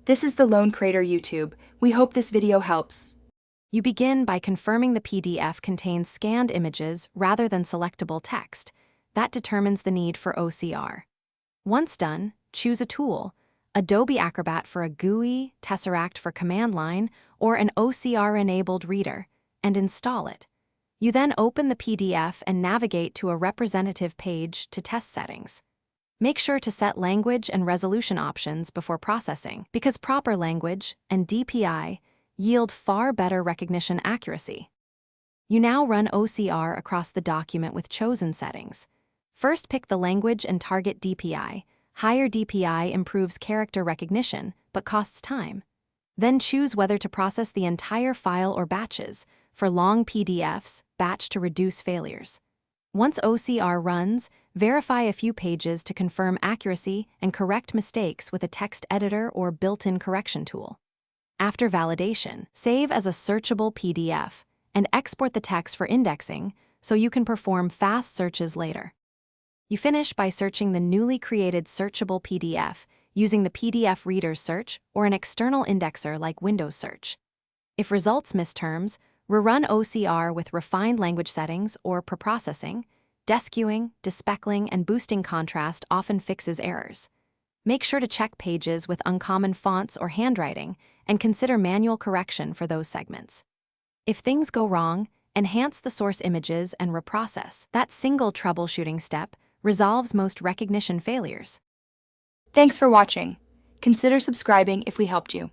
This is the Lone Crater YouTube. We hope this video helps. You begin by confirming the PDF contains scanned images rather than selectable text. That determines the need for OCR. Once done, choose a tool, Adobe Acrobat for a GUI, Tesseract for command line, or an OCR-enabled reader, and install it. You then open the PDF and navigate to a representative page to test settings. Make sure to set language and resolution options before processing, because proper language and DPI yield far better recognition accuracy. You now run OCR across the document with chosen settings. First, pick the language and target DPI. Higher DPI improves character recognition, but costs time. Then choose whether to process the entire file or batches. For long PDFs, batch to reduce failures. Once OCR runs, verify a few pages to confirm accuracy and correct mistakes with a text editor or built-in correction tool. After validation, save as a searchable PDF and export the text for indexing so you can perform fast searches later. You finish by searching the newly created searchable PDF using the PDF Reader search or an external indexer like Windows Search. If results miss terms, rerun OCR with refined language settings or preprocessing. Desqueuing, despeckling, and boosting contrast often fixes errors. Make sure to check pages with uncommon fonts or handwriting and consider manual correction for those segments. If things go wrong, enhance the source images and reprocess. That single troubleshooting step resolves most recognition failures. Thanks for watching. Consider subscribing if we helped you.